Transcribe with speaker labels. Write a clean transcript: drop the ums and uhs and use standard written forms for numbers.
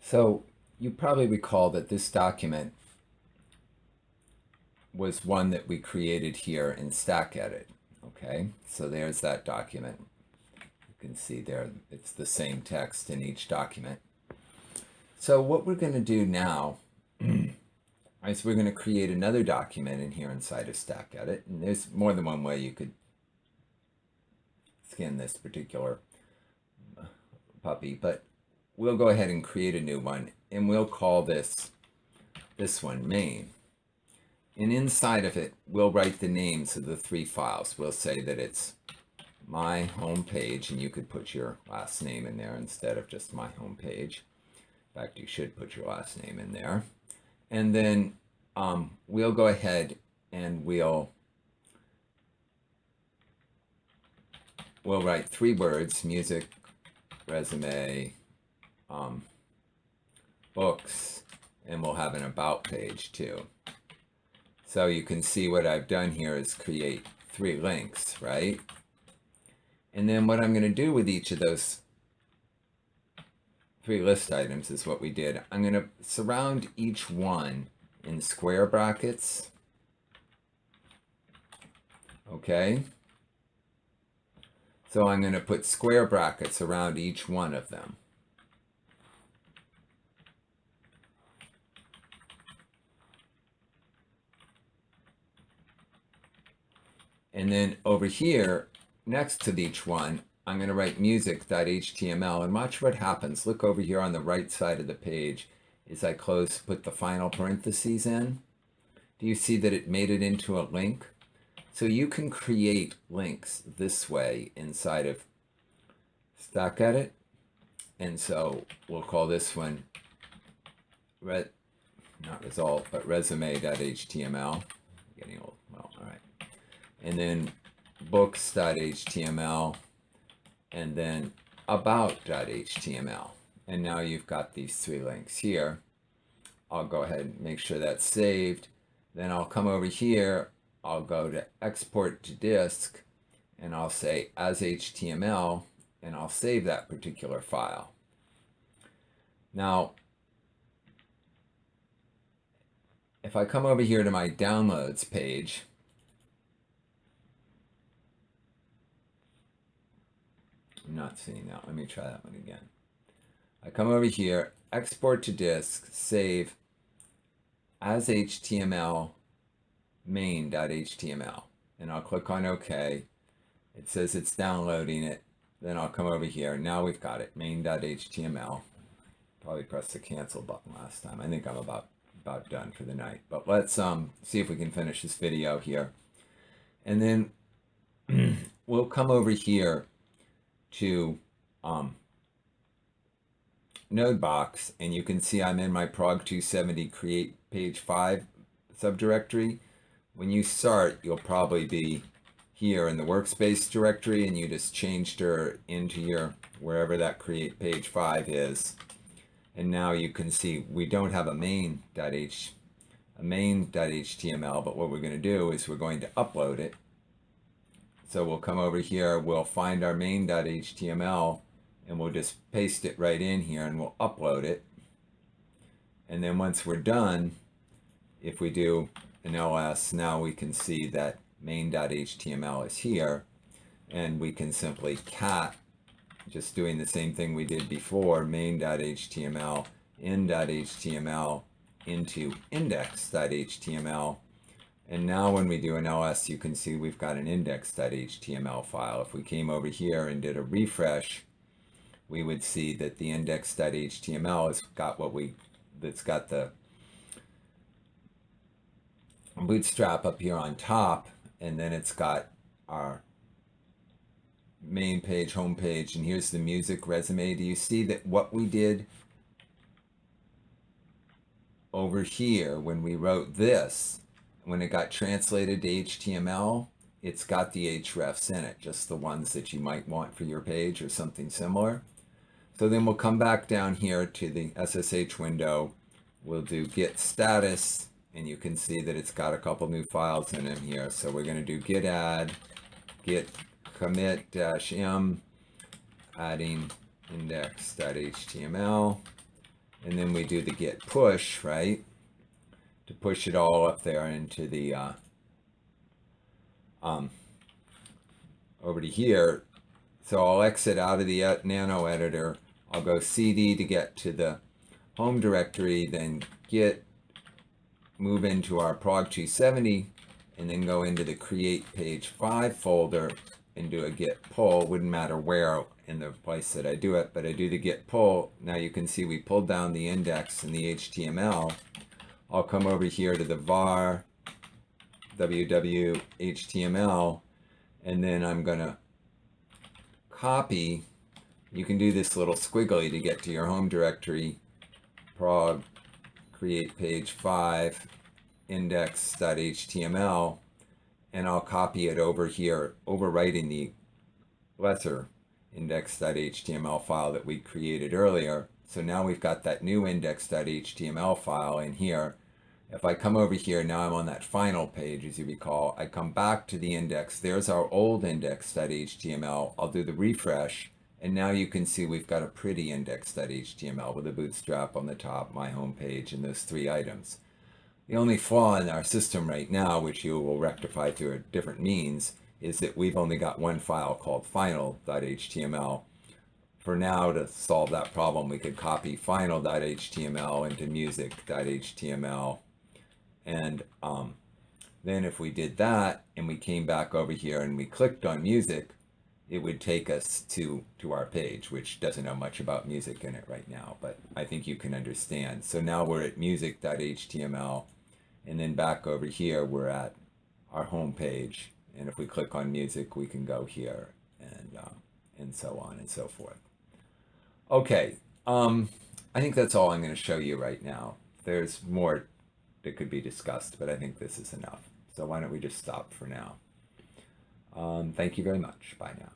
Speaker 1: So you probably recall that this document was one that we created here in StackEdit. Okay, so there's that document. You can see there it's the same text in each document. So what we're going to do now is we're going to create another document in here inside of StackEdit. And there's more than one way you could skin this particular puppy, but we'll go ahead and create a new one, and we'll call this one main. And inside of it, we'll write the names of the three files. We'll say that it's my home page, and you could put your last name in there instead of just my home page. In fact, you should put your last name in there. And then we'll go ahead and we'll write three words: music, resume, books, and we'll have an about page too. So you can see what I've done here is create three links, right? And then what I'm going to do with each of those three list items is what we did. I'm going to surround each one in square brackets. Okay. So I'm going to put square brackets around each one of them. And then over here, next to each one, I'm going to write music.html, and watch what happens. Look over here on the right side of the page as I put the final parentheses in. Do you see that it made it into a link? So you can create links this way inside of StackEdit. And so we'll call this one not result, but resume.html. Getting old. Well, all right. And then books.html, and then about.html. And now you've got these three links here. I'll go ahead and make sure that's saved. Then I'll come over here, I'll go to export to disk, and I'll say as HTML, and I'll save that particular file. Now, if I come over here to my downloads page, I'm not seeing that. Let me try that one again. I come over here, export to disk, save as HTML main.html, and I'll click on OK. It says it's downloading it. Then I'll come over here. Now we've got it, main.html. Probably pressed the cancel button last time. I think I'm about done for the night. But let's see if we can finish this video here. And then we'll come over here to node box, and you can see I'm in my prog 270 create page 5 subdirectory. When you start, you'll probably be here in the workspace directory, and you just changed her into your wherever that create page 5 is. And now you can see we don't have a main.html, but what we're going to do is we're going to upload it. So we'll come over here, we'll find our main.html, and we'll just paste it right in here, and we'll upload it. And then once we're done, if we do an ls, now we can see that main.html is here, and we can simply cat, just doing the same thing we did before, main.html, in.html into index.html. And now when we do an ls, you can see we've got an index.html file. If we came over here and did a refresh, we would see that the index.html has got that's got the bootstrap up here on top, and then it's got our main page, home page, and here's the music resume. Do you see that what we did over here when we wrote this, when it got translated to HTML, it's got the hrefs in it, just the ones that you might want for your page or something similar. So then we'll come back down here to the SSH window. We'll do git status, and you can see that it's got a couple new files in it here. So we're going to do git add, git commit -m, adding index.html, and then we do the git push, right, to push it all up there into the over to here. So I'll exit out of the nano editor. I'll go cd to get to the home directory, then git, move into our prog 270, and then go into the create page 5 folder and do a git pull. Wouldn't matter where in the place that I do it, but I do the git pull. Now you can see we pulled down the index and the HTML. I'll come over here to the var www HTML, and then I'm gonna copy. You can do this little squiggly to get to your home directory, prog create page 5 index.html, and I'll copy it over here, overwriting the lesser index.html file that we created earlier. So now we've got that new index.html file in here. If I come over here, now I'm on that final page, as you recall. I come back to the index. There's our old index.html. I'll do the refresh, and now you can see we've got a pretty index.html with a bootstrap on the top, my home page, and those 3 items. The only flaw in our system right now, which you will rectify through a different means, is that we've only got one file called final.html. For now, to solve that problem, we could copy final.html into music.html. And then if we did that and we came back over here and we clicked on music, it would take us to our page, which doesn't have much about music in it right now, but I think you can understand. So now we're at music.html, and then back over here, we're at our home page. And if we click on music, we can go here and so on and so forth. Okay, I think that's all I'm going to show you right now. There's more that could be discussed, but I think this is enough. So why don't we just stop for now. Thank you very much. Bye now.